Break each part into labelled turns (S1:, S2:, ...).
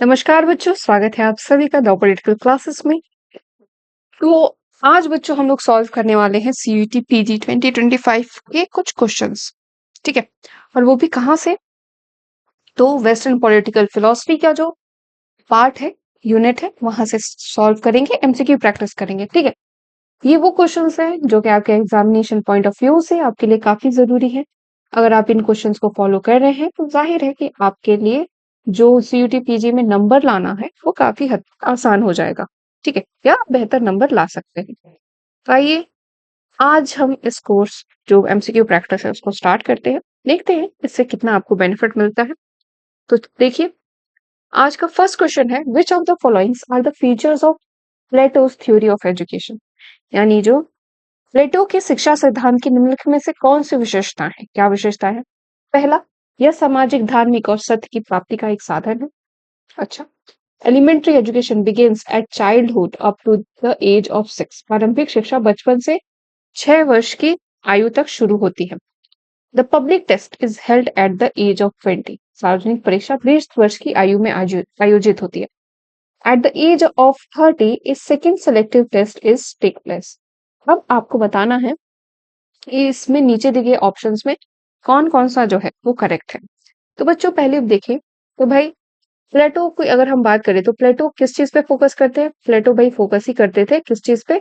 S1: नमस्कार बच्चों, स्वागत है आप सभी का द पॉलिटिकल क्लासेस में। तो आज बच्चों हम लोग सॉल्व करने वाले हैं सीयूटी पीजी 2025 के कुछ क्वेश्चंस। ठीक है, और वो भी कहाँ से? तो वेस्टर्न पॉलिटिकल फिलोसफी का जो पार्ट है, यूनिट है, वहां से सॉल्व करेंगे, एमसीक्यू प्रैक्टिस करेंगे। ठीक है, ये वो क्वेश्चंस हैं जो कि आपके एग्जामिनेशन पॉइंट ऑफ व्यू से आपके लिए काफी जरूरी है। अगर आप इन क्वेश्चंस को फॉलो कर रहे हैं तो जाहिर है कि आपके लिए जो सीयूटी पीजी में नंबर लाना है वो काफी हद तक आसान हो जाएगा। ठीक है, या आप बेहतर नंबर ला सकते हैं। तो आइए आज हम इस कोर्स जो एमसीक्यू प्रैक्टिस है उसको स्टार्ट करते हैं। देखते हैं इससे कितना आपको बेनिफिट मिलता है। तो देखिए, आज का फर्स्ट क्वेश्चन है, which of the followings are the features of Plato's theory of education. यानी जो प्लेटो के शिक्षा सिद्धांत की निम्नलिखित में से कौन सी विशेषता है? क्या विशेषता है? पहला, यह सामाजिक, धार्मिक और सत्य की प्राप्ति का एक साधन है। अच्छा, elementary education begins at childhood up to the age of 6। प्रारंभिक शिक्षा बचपन से 6 वर्ष की आयु तक शुरू होती है। The public test is held at the age of 20। सार्वजनिक परीक्षा 20 वर्ष की आयु में आयोजित होती है। At the age of 30 a second selective test is take place. अब आपको बताना है कि इसमें नीचे दिए गए ऑप्शंस में कौन कौन सा जो है वो करेक्ट है। तो बच्चों पहले देखें तो भाई, प्लेटो की अगर हम बात करें तो प्लेटो किस चीज पे फोकस करते हैं? प्लेटो भाई फोकस ही करते थे किस चीज पे?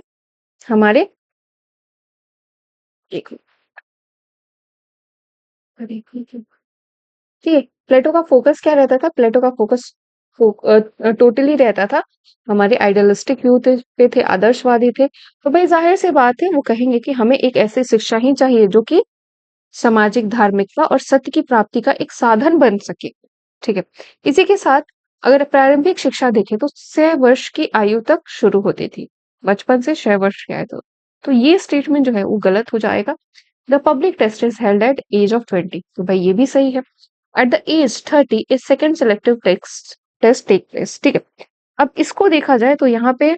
S1: हमारे एक ठीक है, प्लेटो का फोकस क्या रहता था? प्लेटो का फोकस टोटली रहता था हमारे आइडियलिस्टिक व्यू पे थे, आदर्शवादी थे। तो भाई जाहिर सी बात है वो कहेंगे कि हमें एक ऐसी शिक्षा ही चाहिए जो कि सामाजिक, धार्मिकता और सत्य की प्राप्ति का एक साधन बन सके। ठीक है, इसी के साथ अगर प्रारंभिक शिक्षा देखें तो 6 वर्ष की आयु तक शुरू होती थी, बचपन से 6 वर्ष की आयु तक। तो ये स्टेटमेंट जो है वो गलत हो जाएगा। The public test is held at age of 20। तो भाई ये भी सही है। At the age 30 is second selective test take place. ठीक है, अब इसको देखा जाए तो यहाँ पे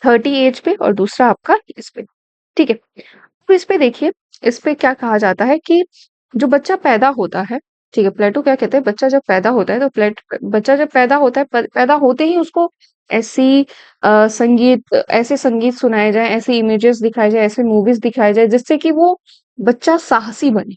S1: 30 एज पे और दूसरा आपका इस पे। ठीक है, तो इस पे देखिए, इस पे क्या कहा जाता है कि जो बच्चा पैदा होता है, ठीक है, प्लेटो क्या कहते हैं, बच्चा जब पैदा होता है तो बच्चा जब पैदा होता है, पैदा होते ही उसको ऐसी ऐसे संगीत सुनाए जाए, ऐसे इमेजेस दिखाए जाए, ऐसे मूवीज दिखाए जाए जिससे कि वो बच्चा साहसी बने।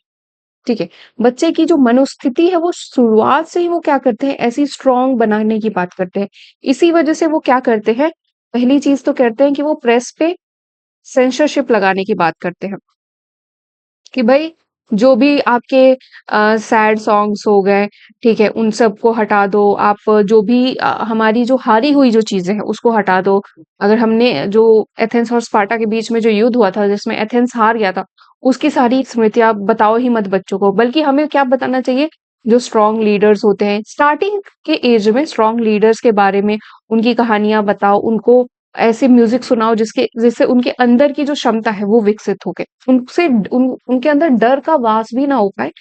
S1: ठीक है, बच्चे की जो मनोस्थिति है वो शुरुआत से ही वो क्या करते हैं, ऐसी स्ट्रांग बनाने की बात करते हैं। इसी वजह से वो क्या करते हैं, पहली चीज तो करते हैं कि वो प्रेस पे सेंसरशिप लगाने की बात करते हैं कि भाई जो भी आपके सैड सॉन्ग्स हो गए, ठीक है, उन सबको हटा दो। आप जो भी हमारी जो हारी हुई जो चीजें हैं उसको हटा दो। अगर हमने जो एथेंस और स्पार्टा के बीच में जो युद्ध हुआ था जिसमें एथेंस हार गया था, उसकी सारी स्मृतियां बताओ ही मत बच्चों को, बल्कि हमें क्या बताना चाहिए, जो स्ट्रॉन्ग लीडर्स होते हैं स्टार्टिंग के एज में, स्ट्रॉन्ग लीडर्स के बारे में उनकी कहानियां बताओ, उनको ऐसे म्यूजिक सुनाओ जिससे उनके अंदर की जो क्षमता है वो विकसित हो गए, उनके अंदर डर का वास भी ना हो पाए।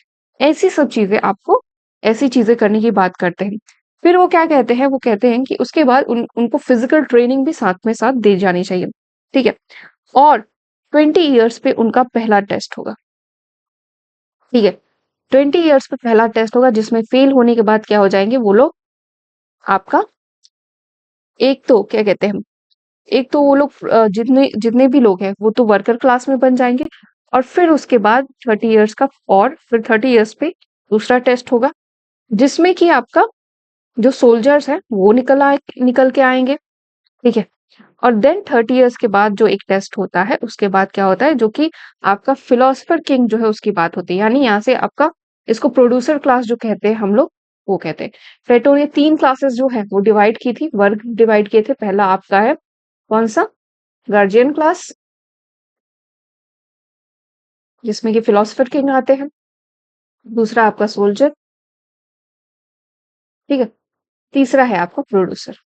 S1: ऐसी सब चीजें आपको, ऐसी चीजें करने की बात करते हैं। फिर वो क्या कहते हैं, वो कहते हैं कि उसके बाद उनको फिजिकल ट्रेनिंग भी साथ में साथ दी जानी चाहिए। ठीक है, और 20 ईयर्स पे उनका पहला टेस्ट होगा। ठीक है, 20 ईयर्स पे पहला टेस्ट होगा जिसमें फेल होने के बाद क्या हो जाएंगे वो लोग, आपका एक तो क्या कहते हैं, एक तो वो लोग जितने जितने भी लोग हैं वो तो वर्कर क्लास में बन जाएंगे। और फिर उसके बाद 30 ईयर्स का, और फिर 30 ईयर्स पे दूसरा टेस्ट होगा जिसमें कि आपका जो सोल्जर्स है वो निकल के आएंगे। ठीक है, और देन 30 ईयर्स के बाद जो एक टेस्ट होता है उसके बाद क्या होता है, जो कि आपका फिलोसफर किंग जो है उसकी बात होती है। यानी यहाँ से आपका, इसको प्रोड्यूसर क्लास जो कहते हैं हम लोग, वो कहते हैं। प्लेटो ने 3 क्लासेस जो है वो डिवाइड की थी, वर्ग डिवाइड किए थे। पहला आपका है कौन सा, गार्जियन क्लास, जिसमें कि फिलोसफर किंग आते हैं। दूसरा आपका सोल्जर। ठीक है, तीसरा है आपका प्रोड्यूसर।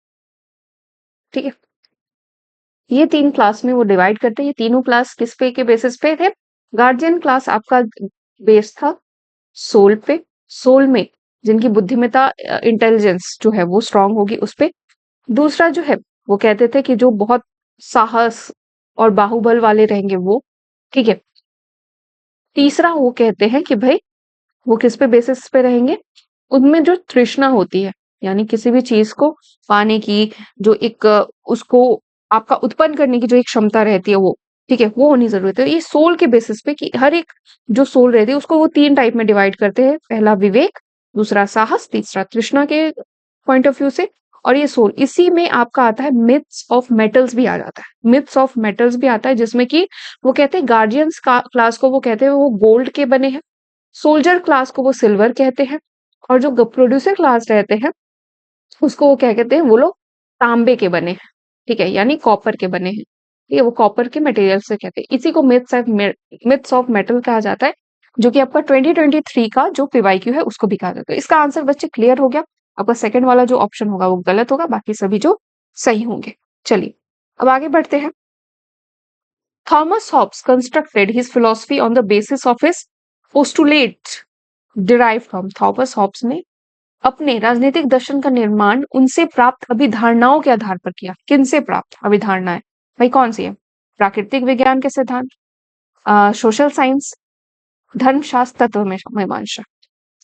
S1: ठीक है, ये 3 क्लास में वो डिवाइड करते हैं। ये तीनों क्लास किस पे के बेसिस पे थे? गार्जियन क्लास आपका बेस था सोल पे, सोल में जिनकी बुद्धिमत्ता, इंटेलिजेंस जो है वो स्ट्रांग होगी उस पे। दूसरा जो है वो कहते थे कि जो बहुत साहस और बाहुबल वाले रहेंगे वो। ठीक है, तीसरा वो कहते हैं कि भाई वो किस पे बेसिस पे रहेंगे, उनमें जो तृष्णा होती है, यानी किसी भी चीज को पाने की जो एक उसको आपका उत्पन्न करने की जो एक क्षमता रहती है वो, ठीक है, वो होनी जरूरत है। ये सोल के बेसिस पे कि हर एक जो सोल रहती है उसको वो 3 टाइप में डिवाइड करते हैं। पहला विवेक, दूसरा साहस, तीसरा तृष्णा के पॉइंट ऑफ व्यू से। और ये सोल, इसी में आपका आता है मिथ्स ऑफ मेटल्स भी आ जाता है। मिथ्स ऑफ मेटल्स भी आता है जिसमें कि वो कहते हैं गार्जियंस का क्लास को वो कहते हैं वो गोल्ड के बने हैं, सोल्जर क्लास को वो सिल्वर कहते हैं, और जो प्रोड्यूसर क्लास रहते हैं उसको वो क्या कहते हैं, वो लोग तांबे के बने हैं, ठीक है, यानी कॉपर के बने हैं। ठीक है, वो कॉपर के मटेरियल से कहते हैं। इसी को मिथ्स ऑफ मेटल कहा जाता है, जो कि आपका 2023 का जो पीवाईक्यू है उसको भी कहा जाता है। इसका आंसर बच्चे क्लियर हो गया। आपका सेकंड वाला जो ऑप्शन होगा वो गलत होगा, बाकी सभी जो सही होंगे। चलिए अब आगे बढ़ते हैं। Thomas Hobbes constructed his philosophy on the basis of his postulate derive from. Thomas Hobbes ने अपने राजनीतिक दर्शन का निर्माण उनसे प्राप्त अभिधारणाओं के आधार पर किया। किनसे प्राप्त अभिधारणाएं, भाई कौन सी है? प्राकृतिक विज्ञान के सिद्धांत, सोशल साइंस, धर्मशास्त्र, तत्व में मीमांसा।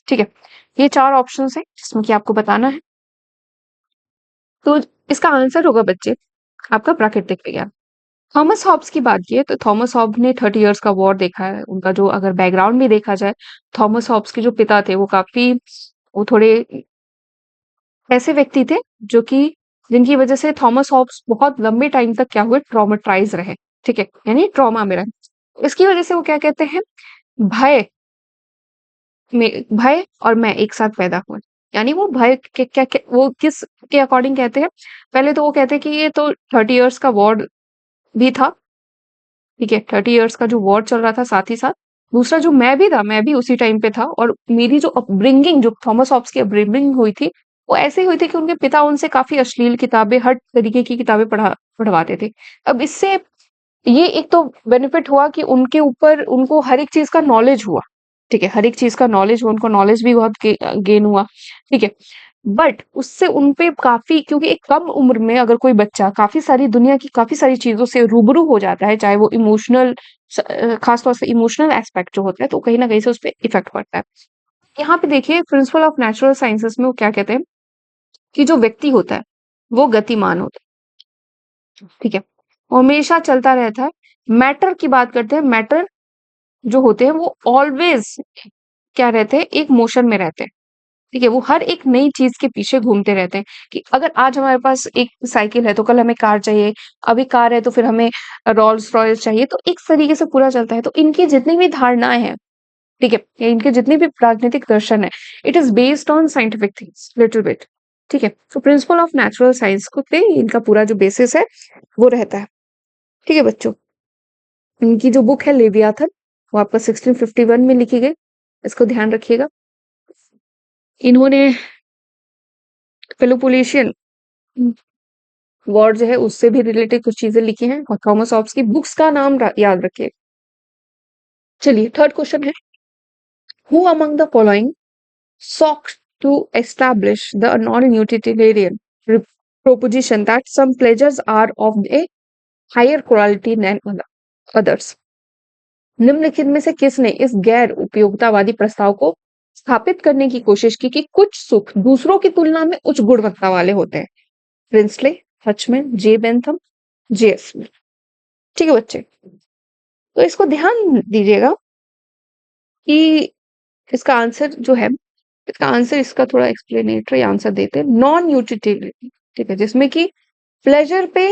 S1: ठीक है, ये 4 ऑप्शन है जिसमें कि आपको बताना है। तो इसका आंसर होगा बच्चे आपका प्राकृतिक विज्ञान। थॉमस हॉब्स की बात की तो थॉमस हॉब्स ने 30 इयर्स का वॉर देखा है। उनका जो अगर बैकग्राउंड भी देखा जाए, थॉमस हॉब्स के जो पिता थे वो काफी, वो थोड़े ऐसे व्यक्ति थे जो कि जिनकी वजह से थॉमस हॉब्स बहुत लंबे टाइम तक क्या हुए, ट्रॉमेटाइज रहे। ठीक है, यानी ट्रॉमा में रहे। इसकी वजह से वो क्या कहते हैं, भय में, भय और मैं एक साथ पैदा हुए। यानी वो भय के क्या वो किस के अकॉर्डिंग कहते हैं, पहले तो वो कहते हैं कि ये तो 30 इयर्स का वॉर भी था। ठीक है, 30 इयर्स का जो वॉर चल रहा था साथ ही साथ दूसरा जो मैं भी था, मैं भी उसी टाइम पे था। और मेरी जो अपब्रिंगिंग, जो थॉमस हॉब्स की अपब्रिंगिंग हुई थी वो ऐसे हुई थी कि उनके पिता उनसे काफी अश्लील किताबें, हर तरीके की किताबें पढ़वाते थे। अब इससे ये एक तो बेनिफिट हुआ कि उनके ऊपर उनको हर एक चीज का नॉलेज हुआ। ठीक है, हर एक चीज का नॉलेज हुआ, उनको नॉलेज भी बहुत गेन हुआ। ठीक है, बट उससे उनपे काफी, क्योंकि एक कम उम्र में अगर कोई बच्चा काफी सारी दुनिया की काफी सारी चीजों से रूबरू हो जाता है, चाहे वो इमोशनल, खासतौर से इमोशनल एस्पेक्ट जो होता है, तो कहीं ना कहीं से उस पर इफेक्ट पड़ता है। यहाँ पे देखिए प्रिंसिपल ऑफ नेचुरल साइंसेस में वो क्या कहते हैं कि जो व्यक्ति होता है वो गतिमान होता है। ठीक है, वो हमेशा चलता रहता है। मैटर की बात करते हैं, मैटर जो होते हैं वो ऑलवेज क्या रहते हैं, एक मोशन में रहते हैं। ठीक है, वो हर एक नई चीज के पीछे घूमते रहते हैं कि अगर आज हमारे पास एक साइकिल है तो कल हमें कार चाहिए, अभी कार है तो फिर हमें रोल्स रॉयस चाहिए। तो एक तरीके से पूरा चलता है। तो इनकी जितनी भी धारणाएं हैं, ठीक है, या इनके जितने भी राजनीतिक दर्शन है, it is based on scientific things little bit. ठीक है, तो प्रिंसिपल ऑफ नेचुरल साइंस को पे इनका पूरा जो बेसिस है वो रहता है। ठीक है बच्चों, इनकी जो बुक है लेवियाथन, वो आपका 1651 में लिखी गई, इसको ध्यान रखिएगा। इन्होंने पेलोपोनेशियन वॉर जो है उससे भी रिलेटेड कुछ चीजें लिखी हैं, और थॉमस हॉब्स की बुक्स का नाम याद रखिए। चलिए थर्ड क्वेश्चन है, who among the following sought to establish the non-utilitarian proposition that some pleasures are of a higher quality than others। निम्नलिखित में से किसने इस गैर उपयोगितावादी प्रस्ताव को स्थापित करने की कोशिश की कि कुछ सुख दूसरों की तुलना में उच्च गुणवत्ता वाले होते हैं? प्रिंसले, हचमैन, जे बेंथम, जे स्मिथ। ठीक है बच्चे, तो इसको ध्यान दीजिएगा कि इसका आंसर जो है, इसका आंसर, इसका थोड़ा एक्सप्लेनेटरी आंसर देते हैं, नॉन यूटिलिटी। ठीक है, जिसमें कि प्लेजर पे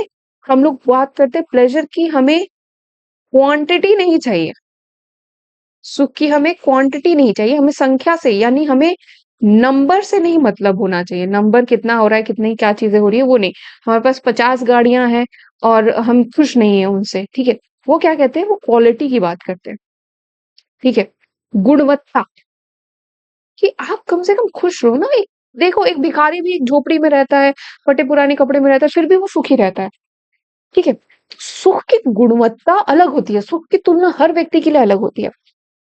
S1: हम लोग बात करते हैं, प्लेजर की हमें क्वांटिटी नहीं चाहिए, सुख की हमें क्वांटिटी नहीं चाहिए, हमें संख्या से, यानी हमें नंबर से नहीं मतलब होना चाहिए। नंबर कितना हो रहा है, कितनी क्या चीजें हो रही है वो नहीं। हमारे पास 50 गाड़ियां हैं और हम खुश नहीं है उनसे, ठीक है, वो क्या कहते हैं, वो क्वालिटी की बात करते हैं। ठीक है, गुणवत्ता, कि आप कम से कम खुश रहो ना। देखो एक भिखारी भी एक झोपड़ी में रहता है, फटे पुराने कपड़े में रहता है, फिर भी वो सुखी रहता है। ठीक है, सुख की गुणवत्ता अलग होती है, सुख की तुलना हर व्यक्ति के लिए अलग होती है।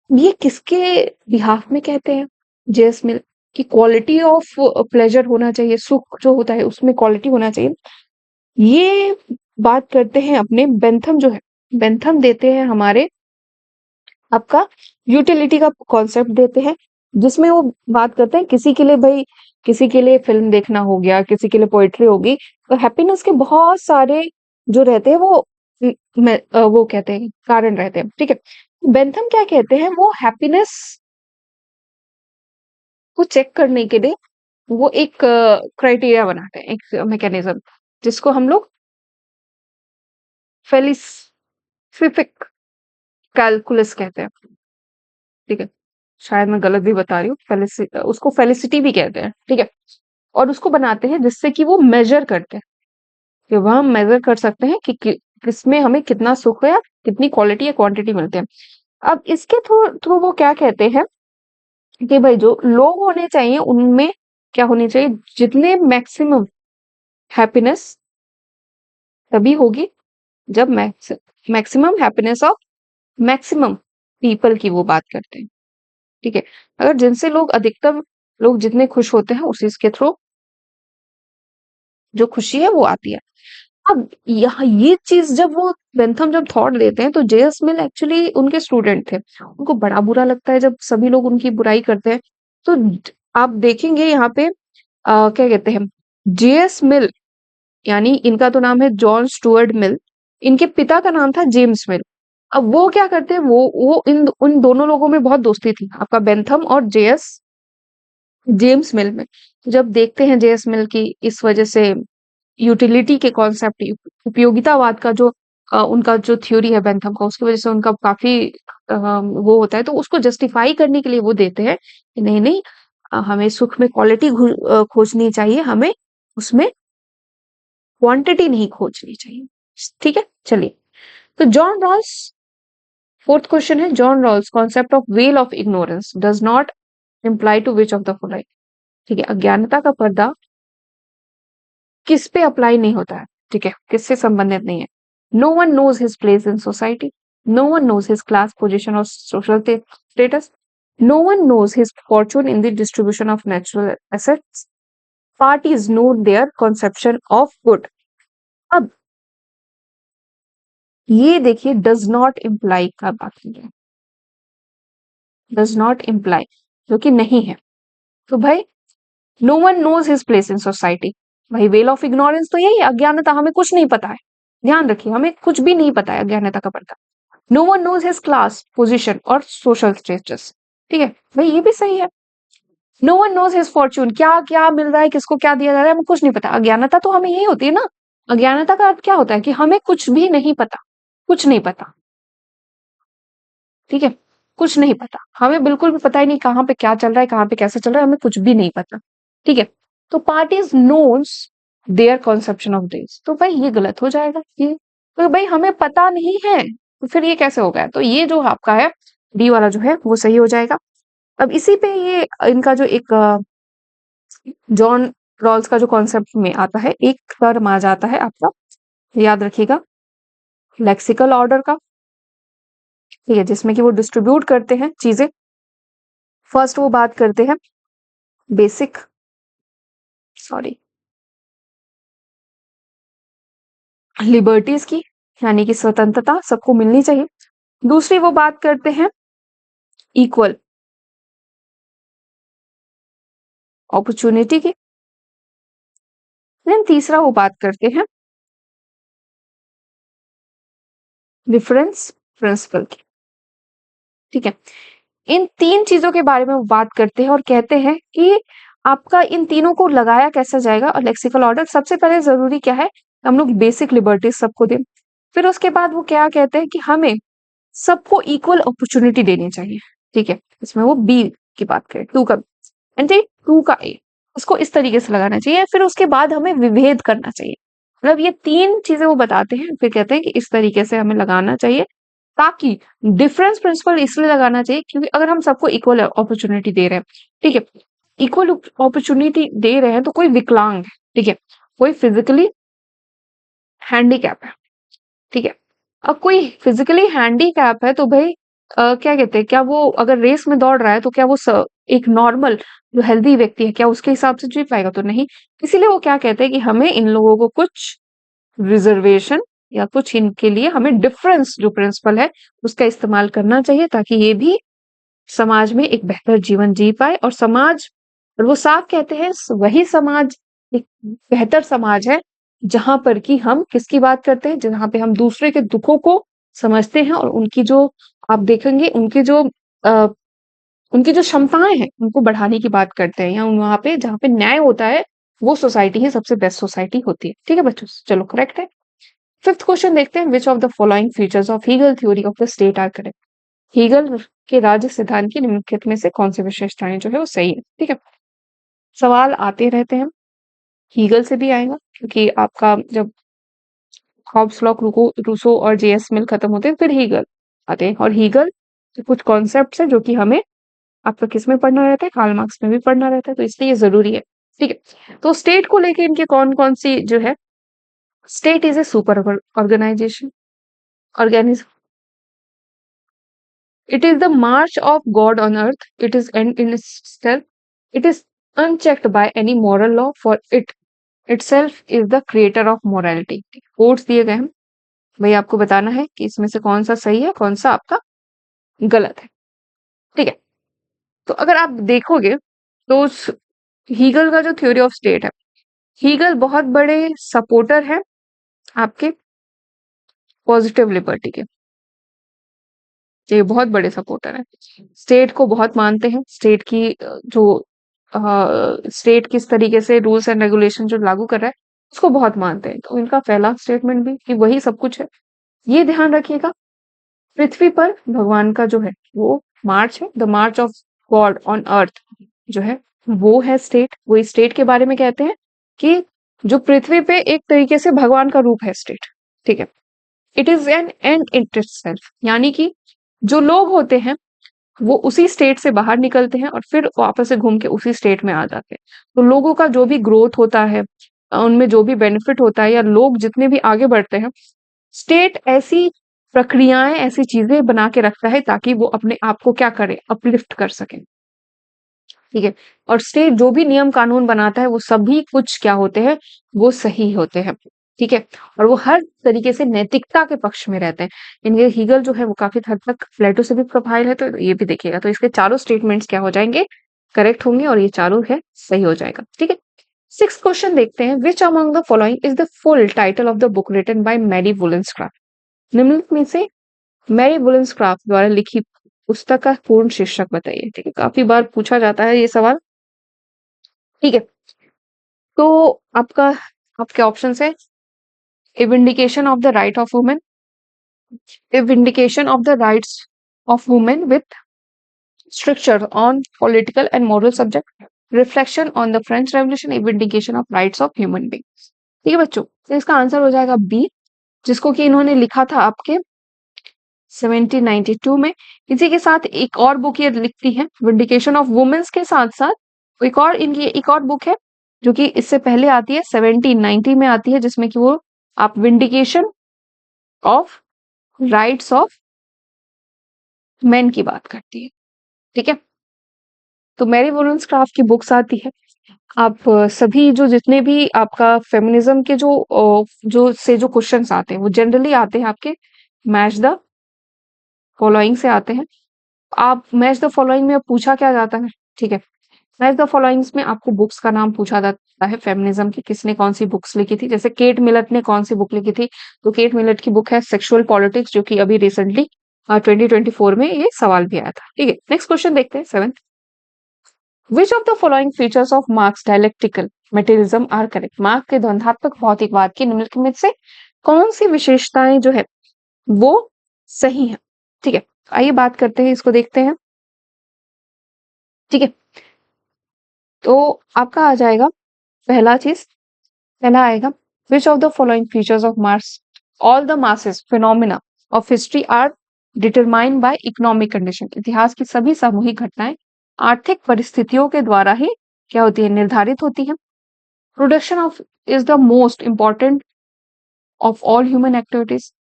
S1: ये किसके बिहाफ में कहते हैं, जेस मिल, की क्वालिटी ऑफ प्लेजर होना चाहिए, सुख जो होता है उसमें क्वालिटी होना चाहिए। ये बात करते हैं अपने बेंथम जो है, बेंथम देते हैं हमारे आपका यूटिलिटी का कॉन्सेप्ट देते हैं, जिसमें वो बात करते हैं किसी के लिए भाई किसी के लिए फिल्म देखना हो गया, किसी के लिए पोएट्री होगी। तो हैप्पीनेस के बहुत सारे जो रहते हैं वो वो कहते हैं कारण रहते हैं, ठीक है। बेंथम क्या कहते हैं, वो हैप्पीनेस को चेक करने के लिए वो एक क्राइटेरिया बनाते हैं, एक मैकेनिज्म, जिसको हम लोग फेलिसिफिक कैलकुलस कहते हैं, ठीक है। शायद मैं गलत भी बता रही हूँ, उसको फेलिसिटी भी कहते हैं, ठीक है। और उसको बनाते हैं जिससे कि वो मेजर करते हैं, कि वह हम मेजर कर सकते हैं कि किसमें हमें कितना सुख या कितनी क्वालिटी या क्वांटिटी मिलते हैं। अब इसके थ्रू थ्रू वो क्या कहते हैं कि भाई जो लोग होने चाहिए उनमें क्या होनी चाहिए, जितने मैक्सिमम हैप्पीनेस तभी होगी जब maximum happiness of maximum people की वो बात करते हैं, ठीक है। अगर जिनसे लोग अधिकतम लोग जितने खुश होते हैं उसी के थ्रू जो खुशी है वो आती है। अब यहाँ ये चीज जब वो बेंथम जब थॉट देते हैं तो जेएस मिल एक्चुअली उनके स्टूडेंट थे, उनको बड़ा बुरा लगता है जब सभी लोग उनकी बुराई करते हैं। तो आप देखेंगे यहाँ पे क्या कहते हैं, जेएस मिल, यानी इनका तो नाम है जॉन स्टुअर्ट मिल, इनके पिता का नाम था जेम्स मिल। अब वो क्या करते हैं, वो इन उन दोनों लोगों में बहुत दोस्ती थी, आपका बेंथम और जेएस जेम्स मिल में। तो जब देखते हैं जेएस मिल की इस वजह से यूटिलिटी के कॉन्सेप्ट, उपयोगितावाद का जो उनका जो थ्योरी है बेंथम का, उसकी वजह से उनका काफी वो होता है, तो उसको जस्टिफाई करने के लिए वो देते हैं कि नहीं नहीं, हमें सुख में क्वालिटी खोजनी चाहिए, हमें उसमें क्वांटिटी नहीं खोजनी चाहिए, ठीक है। चलिए, तो जॉन रॉल्स, फोर्थ क्वेश्चन है, John Rawls concept of veil of ignorance does not imply to which of the following, ठीक है। अज्ञानता का पर्दा किस पे अप्लाई नहीं होता है, ठीक है, किससे संबंधित नहीं है। No one knows his place in society, no one knows his class position और social status, no one knows his fortune in the distribution of natural assets, parties know their conception of good. अब ये देखिए does not imply का बात है, does not imply जो कि नहीं है। तो भाई no one knows his place in society, भाई वेल ऑफ इग्नोरेंस तो यही है, अज्ञानता, हमें कुछ नहीं पता है। ध्यान रखिए, हमें कुछ भी नहीं पता है, अज्ञानता का पर्दा। No one knows his class position और सोशल स्टेटस, ठीक है भाई, ये भी सही है। No one knows his fortune, क्या क्या मिल रहा है, किसको क्या दिया जा रहा है, हमें कुछ नहीं पता। अज्ञानता तो हमें यही होती है ना, अज्ञानता का अर्थ क्या होता है कि हमें कुछ भी नहीं पता, कुछ नहीं पता, ठीक है। कुछ नहीं पता, हमें बिल्कुल भी पता ही नहीं कहाँ पे क्या चल रहा है, कहाँ पे कैसे चल रहा है, हमें कुछ भी नहीं पता, ठीक है। तो parties knows their conception of this, तो भाई ये गलत हो जाएगा, ये तो भाई हमें पता नहीं है, तो फिर ये कैसे हो गया, तो ये जो आपका है डी वाला जो है वो सही हो जाएगा। अब इसी पे ये इनका जो एक जॉन रॉल्स का जो कॉन्सेप्ट में आता है, एक टर्म आ जाता है आपका, याद रखिएगा, लेक्सिकल ऑर्डर का, ठीक है, जिसमें कि वो डिस्ट्रीब्यूट करते हैं चीजें। फर्स्ट वो बात करते हैं बेसिक, सॉरी, लिबर्टीज की, यानी कि स्वतंत्रता सबको मिलनी चाहिए। दूसरी वो बात करते हैं इक्वल अपॉर्चुनिटी की। देन तीसरा वो बात करते हैं डिफरेंस प्रिंसिपल की, ठीक है। इन तीन चीजों के बारे में वो बात करते हैं और कहते हैं कि आपका इन तीनों को लगाया कैसा जाएगा, और लेक्सिकल ऑर्डर सबसे पहले जरूरी क्या है, हम लोग बेसिक लिबर्टीज सबको दें। फिर उसके बाद वो क्या कहते हैं कि हमें सबको इक्वल अपॉर्चुनिटी देनी चाहिए, ठीक है। इसमें वो बी की बात करें, टू का एंटी, टू का ए, उसको इस तरीके से लगाना चाहिए। फिर उसके बाद हमें विभेद करना चाहिए, मतलब ये तीन चीजें वो बताते हैं, फिर कहते हैं कि इस तरीके से हमें लगाना चाहिए, ताकि डिफरेंस प्रिंसिपल इसलिए लगाना चाहिए क्योंकि अगर हम सबको इक्वल अपॉर्चुनिटी दे रहे हैं, ठीक है, इक्वल अपॉर्चुनिटी दे रहे हैं, तो कोई विकलांग है, ठीक है, कोई फिजिकली हैंडीकैप है, ठीक है। अब कोई फिजिकली हैंडीकैप है तो भाई क्या कहते हैं, क्या वो अगर रेस में दौड़ रहा है तो क्या वो एक नॉर्मल जो हेल्दी व्यक्ति है क्या उसके हिसाब से जीत पाएगा, तो नहीं। इसीलिए वो क्या कहते हैं कि हमें इन लोगों को कुछ रिजर्वेशन या कुछ इनके लिए हमें डिफरेंस जो प्रिंसिपल है उसका इस्तेमाल करना चाहिए, ताकि ये भी समाज में एक बेहतर जीवन जी पाए और समाज और वो साफ कहते हैं वही समाज एक बेहतर समाज है जहां पर कि हम किसकी बात करते हैं, जहां पे हम दूसरे के दुखों को समझते हैं और उनकी जो आप देखेंगे अ, उनकी जो क्षमताएं हैं उनको बढ़ाने की बात करते हैं, या वहां पे जहाँ पे न्याय होता है वो सोसाइटी ही सबसे बेस्ट सोसाइटी होती है। ठीक है बच्चों, चलो करेक्ट है। फिफ्थ क्वेश्चन देखते हैं, which of the following features of Hegel theory of the state are correct. Hegel के राज्य सिद्धांत की निम्नलिखित में से कौन सी विशेषताएं जो है वो सही है। ठीक है, सवाल आते रहते हैं, हीगल से भी आएगा क्योंकि आपका जब हॉब्स लॉक रूसो और जेएस मिल खत्म होते हैं फिर हीगल आते हैं, और हीगल के कुछ कॉन्सेप्ट्स हैं जो कि हमें आपका किस में पढ़ना रहता है, कार्ल मार्क्स में भी पढ़ना रहता है, तो इसलिए ये जरूरी है। ठीक है, तो स्टेट को लेके इनके कौन कौन सी जो है, state is a super organization organism, it is the march of God on earth, it is end in itself, it is unchecked by any moral law, for it itself is the creator of morality। Quotes दिए गए हैं, भाई आपको बताना है कि इसमें से कौन सा सही है कौन सा आपका गलत है। ठीक है, तो अगर आप देखोगे तो हीगल का जो थ्योरी ऑफ स्टेट है, हीगल बहुत बड़े सपोर्टर है आपके पॉजिटिव लिबर्टी के, ये बहुत बड़े सपोर्टर है, स्टेट को बहुत मानते हैं, स्टेट की जो स्टेट किस तरीके से रूल्स एंड रेगुलेशन जो लागू कर रहा है उसको बहुत मानते हैं, तो इनका पहला स्टेटमेंट भी कि वही सब कुछ है। ये ध्यान रखिएगा, पृथ्वी पर भगवान का जो है वो मार्च है, the March of God on earth जो है वो है स्टेट। वो स्टेट के बारे में कहते हैं कि जो पृथ्वी पे एक तरीके से भगवान का रूप है स्टेट। ठीक है, it is an and in itself, यानी कि जो लोग होते हैं वो उसी स्टेट से बाहर निकलते हैं और फिर वापस से घूम के उसी स्टेट में आ जाते हैं। तो लोगों का जो भी ग्रोथ होता है, उनमें जो भी बेनिफिट होता है, या लोग जितने भी आगे बढ़ते हैं, स्टेट ऐसी प्रक्रियाएं ऐसी चीजें बना के रखता है ताकि वो अपने आप को क्या करे, अपलिफ्ट कर सके। ठीक है, और स्टेट जो भी नियम कानून बनाता है वो सभी कुछ क्या होते हैं, वो सही होते हैं। ठीक है, और वो हर तरीके से नैतिकता के पक्ष में रहते हैं। इनके हीगल जो है वो काफी हद तक प्लेटो से भी प्रभावित है, तो ये भी देखिएगा, तो इसके चारों स्टेटमेंट्स क्या हो जाएंगे, करेक्ट होंगे, और ये चारों है सही हो जाएगा। ठीक है, सिक्स क्वेश्चन देखते हैं, which among the following is the full title of the book written by Mary Wollstonecraft. निम्नलिखित में से मैरी वुलेंसक्राफ्ट द्वारा लिखी पुस्तक का पूर्ण शीर्षक बताइए। ठीक है, काफी बार पूछा जाता है ये सवाल। ठीक है, तो आपका आपके ऑप्शन है, a vindication of the right of women, a vindication of the rights of women with structure on political and moral subject, reflection on the French revolution, a vindication of rights of human being. ठीक है बच्चों, तो इसका answer हो जाएगा B, जिसको कि इन्होंने लिखा था आपके 1792 में। इसी के साथ एक और बुक ये लिखती है विंडिकेशन ऑफ वुमेन्स के साथ साथ एक और इनकी एक और बुक है जो कि इससे पहले आती है 1790 में आती है, जिसमें कि वो आप vindication of rights of main की बात करती है। ठीक है, तो मैरी वुलेंसक्राफ्ट की बुक्स आती है। आप सभी जो जितने भी आपका फेमिनिज्म के जो क्वेश्चंस आते हैं वो जनरली आते हैं आपके मैच द फॉलोइंग से आते हैं। आप मैच द फॉलोइंग में अब पूछा क्या जाता है, ठीक है, मैच द फॉलोइंग्स में आपको बुक्स का नाम पूछा जाता है फेमिनिज्म की, किसने कौन सी बुक्स लिखी थी। जैसे केट मिलट ने कौन सी बुक लिखी थी, तो केट मिलट की बुक है सेक्सुअल पॉलिटिक्स, जो कि अभी रिसेंटली 2024 में ये सवाल भी आया था। ठीक है, नेक्स्ट क्वेश्चन देखते हैं, seventh, which of the following features of Marx dialectical materialism are correct. Marx के द्वंद्वात्मक भौतिकवाद की निम्नलिखित में से कौन सी विशेषताएं जो है वो सही है। ठीक है, आइए बात करते हैं, इसको देखते हैं। ठीक है, तो आपका आ जाएगा पहला आएगा, which of the following features of Marx, all the masses phenomena of history are determined by economic condition. इतिहास की सभी सामूहिक घटनाएं आर्थिक परिस्थितियों के द्वारा ही क्या होती है, निर्धारित होती है। Production of is the most important of all human activities.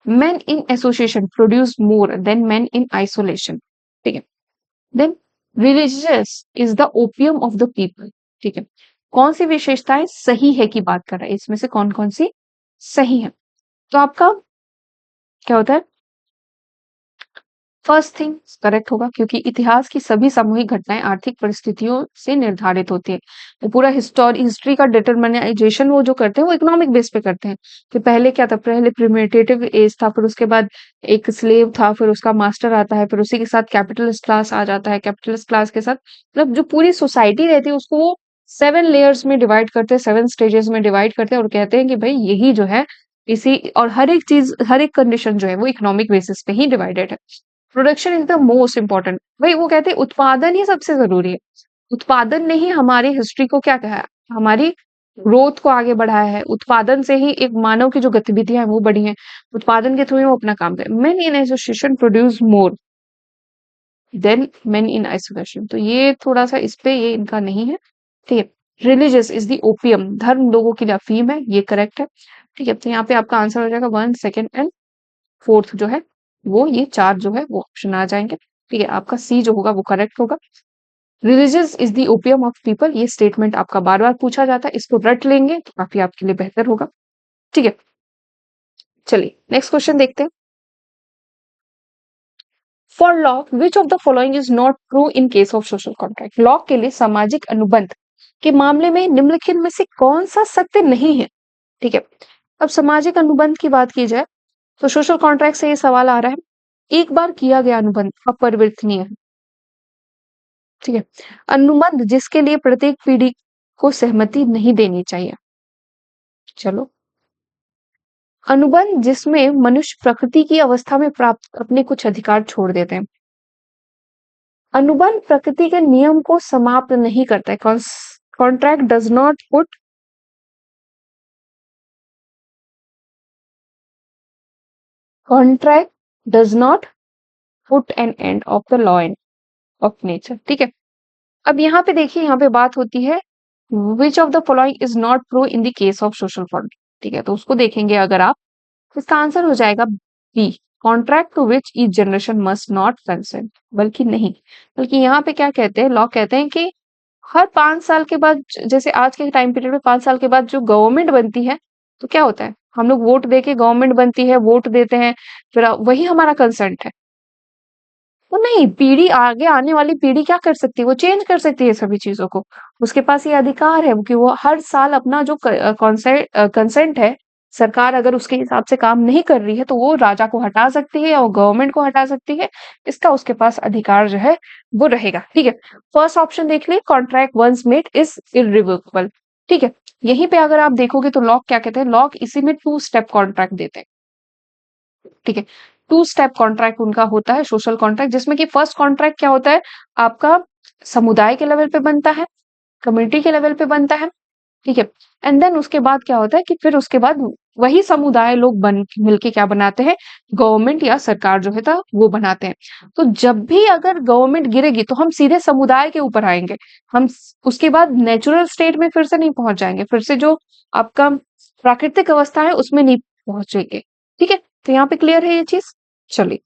S1: men in association produce more than men in isolation। ठीक है, then religious is the opium of the people। ठीक है, कौन सी विशेषताएं सही है की बात कर रहा है, इसमें से कौन कौन सी सही है। तो आपका क्या होता है, फर्स्ट थिंग करेक्ट होगा, क्योंकि इतिहास की सभी सामूहिक घटनाएं आर्थिक परिस्थितियों से निर्धारित होती है। वो पूरा हिस्ट्री का डिटरमिनाइजेशन वो जो करते हैं वो इकोनॉमिक बेस पे करते हैं कि पहले क्या था, पहले प्रिमिटिव एज था, फिर उसके बाद एक स्लेव था, फिर उसका मास्टर आता है, फिर उसी के साथ कैपिटलिस्ट क्लास आ जाता है, कैपिटलिस्ट क्लास के साथ मतलब जो पूरी सोसाइटी रहती है उसको वो 7 लेयर्स में डिवाइड करते हैं, 7 स्टेजेस में डिवाइड करते हैं और कहते हैं कि भाई यही जो है इसी और हर एक चीज हर एक कंडीशन जो है वो इकोनॉमिक बेसिस पे ही डिवाइडेड है। Production is the most important, भाई वो कहते हैं उत्पादन ही सबसे जरूरी है। उत्पादन ने ही हमारी हिस्ट्री को क्या कहा है, हमारी ग्रोथ को आगे बढ़ाया है। उत्पादन से ही एक मानव की जो गतिविधियां हैं वो बढ़ी हैं। उत्पादन के थ्रू ही वो अपना काम करे। Main in association produce more than main in isolation, तो ये थोड़ा सा इस पे ये इनका नहीं है। ठीक है। रिलीजियस इज द ओपियम, धर्म लोगों के लिए अफीम है, ये करेक्ट है। ठीक है, तो यहाँ पे आपका आंसर हो जाएगा 1, 2 एंड 4 जो है वो ये 4 जो है वो ऑप्शन आ जाएंगे। ठीक है, आपका सी जो होगा वो करेक्ट होगा। Religious is the opium of people, ये स्टेटमेंट आपका बार बार पूछा जाता है, इसको रट लेंगे तो काफी आपके लिए बेहतर होगा। ठीक है, चलिए नेक्स्ट क्वेश्चन देखते हैं। For law which of the following is not true in case of social contract, law के लिए सामाजिक अनुबंध के मामले में निम्नलिखित में से कौन सा सत्य नहीं है। ठीक है, अब सामाजिक अनुबंध की बात की जाए तो सोशल कॉन्ट्रैक्ट से ये सवाल आ रहा है, एक बार किया गया अनुबंध अपरिवर्तनीय है। ठीक है, अनुबंध जिसके लिए प्रत्येक पीढ़ी को सहमति नहीं देनी चाहिए। चलो, अनुबंध जिसमें मनुष्य प्रकृति की अवस्था में प्राप्त अपने कुछ अधिकार छोड़ देते हैं। अनुबंध प्रकृति के नियम को समाप्त नहीं करता है। Contract does not put contract does not put an end of the law end of nature. ठीक है, अब यहाँ पे देखिए, यहाँ पे बात होती है which of the following is not true in the case of social contract. ठीक है, तो उसको देखेंगे अगर आप, इसका आंसर हो जाएगा B, contract to which each generation must not consent. बल्कि नहीं, बल्कि यहाँ पे क्या कहते हैं, लॉ कहते हैं कि हर 5 साल के बाद, जैसे आज के टाइम पीरियड में 5 साल के बाद जो गवर्नमेंट बनती है तो क्या होता है, हम लोग वोट दे के गवर्नमेंट बनती है, वोट देते हैं, फिर वही हमारा कंसेंट है। तो नहीं, पीढ़ी आगे आने वाली पीढ़ी क्या कर सकती है, वो चेंज कर सकती है सभी चीजों को। उसके पास ये अधिकार है कि वो हर साल अपना जो कंसेंट है, सरकार अगर उसके हिसाब से काम नहीं कर रही है तो वो राजा को हटा सकती है और गवर्नमेंट को हटा सकती है। इसका उसके पास अधिकार जो है वो रहेगा। ठीक है, फर्स्ट ऑप्शन देख लिए, contract once made is irrevocable. ठीक है, यहीं पे अगर आप देखोगे तो लॉ क्या कहते हैं, लॉ इसी में 2 स्टेप कॉन्ट्रैक्ट देते हैं। ठीक है, 2 स्टेप कॉन्ट्रैक्ट उनका होता है सोशल कॉन्ट्रैक्ट, जिसमें कि फर्स्ट कॉन्ट्रैक्ट क्या होता है, आपका समुदाय के लेवल पे बनता है, कम्युनिटी के लेवल पे बनता है। ठीक है, एंड देन उसके बाद क्या होता है कि फिर उसके बाद वही समुदाय लोग बन मिलके क्या बनाते हैं, गवर्नमेंट या सरकार जो है था वो बनाते हैं। तो जब भी अगर गवर्नमेंट गिरेगी तो हम सीधे समुदाय के ऊपर आएंगे, हम उसके बाद नेचुरल स्टेट में फिर से नहीं पहुंच जाएंगे, फिर से जो आपका प्राकृतिक अवस्था है उसमें नहीं पहुंचेंगे। ठीक है, तो यहाँ पे क्लियर है ये चीज। चलिए,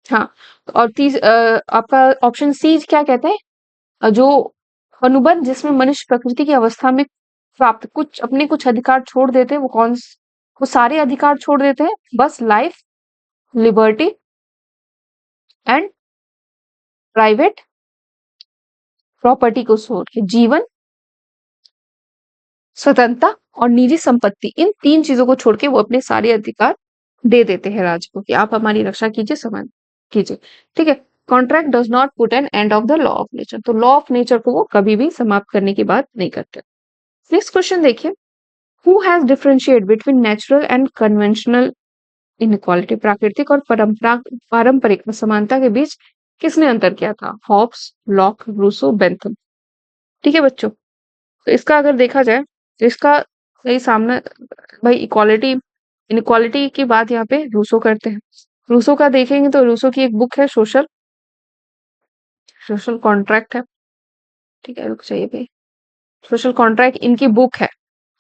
S1: हाँ, और आपका ऑप्शन सी क्या कहते हैं, जो अनुबंध जिसमें मनुष्य प्रकृति की अवस्था में प्राप्त कुछ अपने कुछ अधिकार छोड़ देते हैं, वो सारे अधिकार छोड़ देते हैं, बस life, liberty and private property को छोड़ के, जीवन, स्वतंत्रता और निजी संपत्ति, इन 3 चीजों को छोड़ के वो अपने सारे अधिकार दे देते हैं राज्य को कि आप हमारी रक्षा कीजिए, समान कीजिए। ठीक है, contract does not put an end of the law of nature, तो लॉ ऑफ नेचर को वो कभी भी समाप्त करने की बात नहीं करते। नेक्स्ट क्वेश्चन देखिए, who has differentiate between natural and conventional inequality, प्राकृतिक और पारंपरिक असमानता के बीच किसने अंतर किया था, हॉब्स, लॉक, रूसो, बेंथम। ठीक है बच्चों, तो इसका अगर देखा जाए तो इसका सही सामना, भाई इक्वालिटी इनइक्वालिटी की बात यहाँ पे रूसो करते हैं। रूसो का देखेंगे तो रूसो की एक बुक है सोशल सोशल कॉन्ट्रैक्ट है। ठीक है, रुक जाइए भाई, सोशल कॉन्ट्रैक्ट इनकी बुक है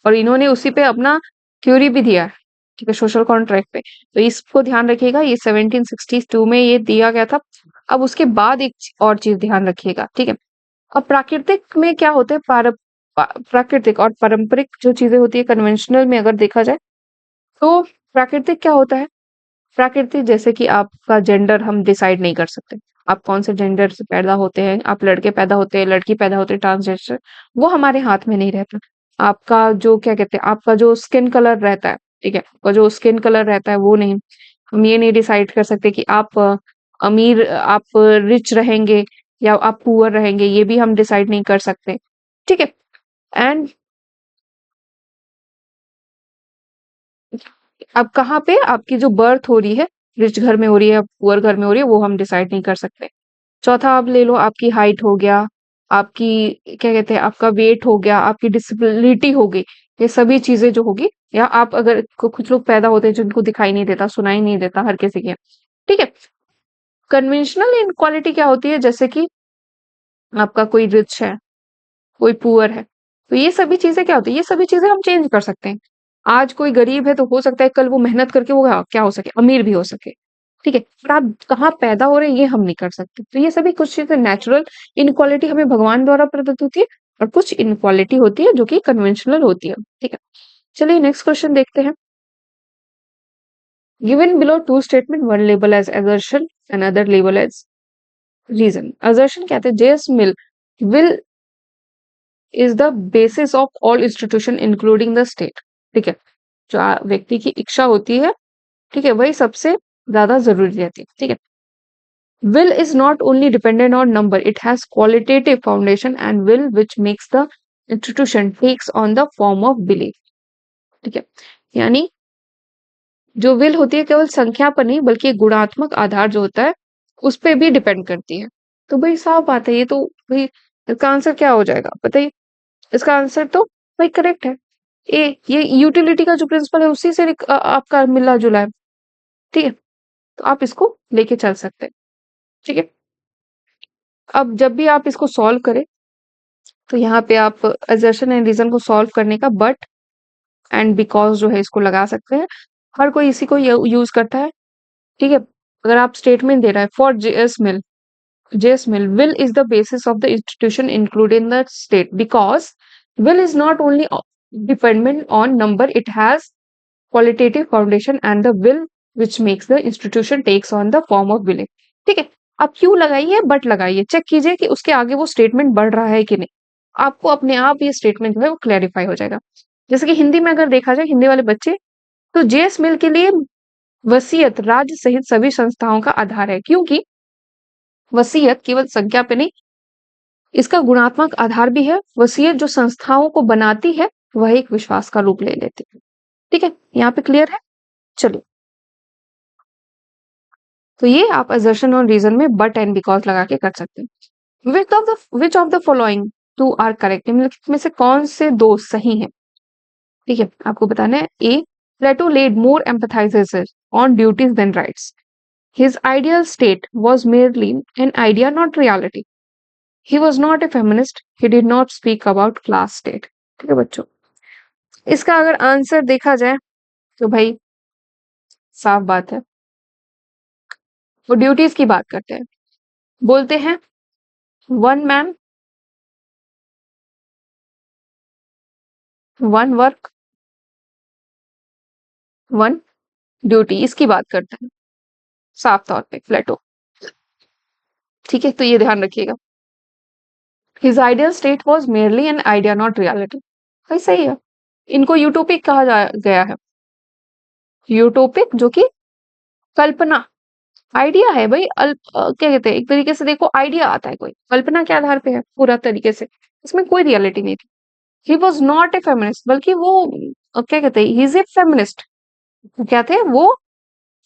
S1: और इन्होंने उसी पे अपना थ्योरी भी दिया है। ठीक है, सोशल कॉन्ट्रैक्ट पे, तो इसको ध्यान रखिएगा, ये 1762 में ये दिया गया था। अब उसके बाद एक और चीज ध्यान रखिएगा। ठीक है, अब प्राकृतिक में क्या होता है, प्राकृतिक और पारंपरिक जो चीजें होती है, कन्वेंशनल में अगर देखा जाए तो प्राकृतिक क्या होता है, प्राकृतिक जैसे कि आपका जेंडर हम डिसाइड नहीं कर सकते, आप कौन से जेंडर से पैदा होते हैं, आप लड़के पैदा होते हैं, लड़की पैदा होते हैं, ट्रांसजेंडर, वो हमारे हाथ में नहीं रहता। आपका जो क्या कहते हैं, आपका जो स्किन कलर रहता है, ठीक है, आपका जो स्किन कलर रहता है वो नहीं, हम ये नहीं डिसाइड कर सकते कि आप अमीर, आप रिच रहेंगे या आप पुअर रहेंगे, ये भी हम डिसाइड नहीं कर सकते, ठीक है। एंड अब कहाँ पे आपकी जो बर्थ हो रही है, रिच घर में हो रही है या पुअर घर में हो रही है, वो हम डिसाइड नहीं कर सकते। चौथा आप ले लो, आपकी हाइट हो गया, आपकी क्या कहते हैं, आपका वेट हो गया, आपकी डिसेबिलिटी हो गई, ये सभी चीजें जो होगी, या आप अगर कुछ लोग पैदा होते हैं जिनको दिखाई नहीं देता, सुनाई नहीं देता, हर किसी के, ठीक है। कन्वेंशनल इनक्वालिटी क्या होती है, जैसे कि आपका कोई रिच है, कोई पुअर है, तो ये सभी चीजें क्या होती है, ये सभी चीजें हम चेंज कर सकते हैं। आज कोई गरीब है तो हो सकता है कल वो मेहनत करके वो क्या हो सके, अमीर भी हो सके, ठीक है। पर आप कहाँ पैदा हो रहे हैं ये हम नहीं कर सकते। तो ये सभी कुछ चीजें नेचुरल इनक्वालिटी हमें भगवान द्वारा प्रदत्त होती है, और कुछ इनक्वालिटी होती है जो कि कन्वेंशनल होती है, ठीक है। चलिए नेक्स्ट क्वेश्चन देखते हैं। Given below two statement, one label as assertion, another label as reason. assertion कहते हैं JS Mill will is the basis of all institution including the state, ठीक है। जो व्यक्ति की इच्छा होती है, ठीक है, वही सबसे ज्यादा जरूरी रहती है, ठीक है। will is not only dependent on number, it has qualitative foundation and will which makes the institution takes on the form of belief, ठीक है। यानी जो will होती है केवल संख्या पर नहीं बल्कि एक गुणात्मक आधार जो होता है उस पे भी डिपेंड करती है। तो भाई साफ बात है, ये तो भाई इसका आंसर क्या हो जाएगा बताइए। इसका आंसर तो भाई करेक्ट है, ए। ये यूटिलिटी का जो प्रिंसिपल है उसी से आपका मिला जुला है, ठीक है। तो आप इसको लेके चल सकते हैं, ठीक है। अब जब भी आप इसको सॉल्व करें तो यहाँ पे आप assertion एंड रीजन को सॉल्व करने का बट एंड बिकॉज जो है इसको लगा सकते हैं। हर कोई इसी को यूज करता है, ठीक है। अगर आप स्टेटमेंट दे रहा है for JS Mill will is the basis of the institution included in the state because will is not only dependent on number, it has qualitative foundation and the will which makes the institution takes on the form of willing, ठीक है। आप क्यों लगाइए, but लगाइए, check कीजिए कि उसके आगे वो स्टेटमेंट बढ़ रहा है कि नहीं। आपको अपने आप ये स्टेटमेंट जो है वो क्लैरिफाई हो जाएगा। जैसे कि हिंदी में अगर देखा जाए, हिंदी वाले बच्चे, तो जेएस मिल के लिए वसीयत राज्य सहित सभी संस्थाओं का आधार है, क्योंकि वसीयत केवल संख्या पे नहीं, इसका गुणात्मक आधार भी है। वसीयत जो संस्थाओं को बनाती है वह एक विश्वास का रूप ले लेती है, ठीक है। यहाँ पे क्लियर है। चलिए, तो ये आप assertion और रीजन में बट एंड बिकॉज लगा के कर सकते हैं। Which of the following two are correct, निम्नलिखित में से कौन से दो सही हैं, ठीक है। आपको बताना है। A, Plato laid more emphasises on duties than rights, his ideal state was merely an idea not reality, he was not a feminist, he did not speak about class state, ठीक है बच्चों। इसका अगर आंसर देखा जाए तो भाई साफ बात है, वो ड्यूटीज की बात करते हैं। बोलते हैं one man one work one duty, इसकी बात करते हैं साफ तौर पे प्लेटो, ठीक है। तो ये ध्यान रखिएगा। His ideal state was merely an idea not reality, भाई सही है। इनको यूटोपिक कहा गया है। यूटोपिक जो कि कल्पना, आइडिया है भाई, क्या कहते हैं, एक तरीके से देखो आइडिया आता है कोई कल्पना के आधार पे है पूरा तरीके से, इसमें कोई रियलिटी नहीं थी। He was not a feminist, बल्कि वो क्या कहते हैं, ही इज ए फेमिनिस्ट। क्या थे वो,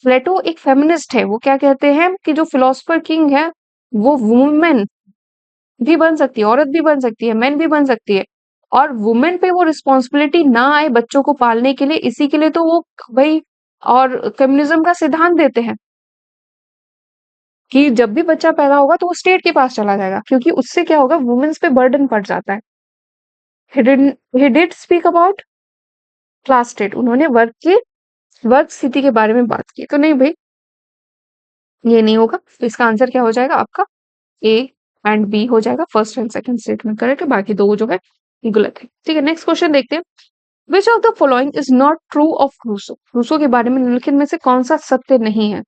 S1: प्लेटो एक फेमिनिस्ट है। वो क्या कहते हैं कि जो फिलोसफर किंग है वो वुमेन भी बन सकती है, औरत भी बन सकती है, मैन भी बन सकती है, और वुमेन पे वो रिस्पॉन्सिबिलिटी ना आए बच्चों को पालने के लिए, इसी के लिए तो वो भाई और कम्युनिज्म का सिद्धांत देते हैं कि जब भी बच्चा पैदा होगा तो वो स्टेट के पास चला जाएगा, क्योंकि उससे क्या होगा, वुमेन्स पे बर्डन पड़ जाता है। He did speak about class state, उन्होंने वर्ग स्थिति के बारे में बात की। तो नहीं भाई, ये नहीं होगा। तो इसका आंसर क्या हो जाएगा आपका, ए एंड बी हो जाएगा। First and second statement correct है, बाकी दो जो है गलत है, ठीक है। नेक्स्ट क्वेश्चन देखते हैं। Which of the following is not true of Rousseau? Rousseau के बारे में निम्नलिखित में से कौन सा सत्य नहीं है?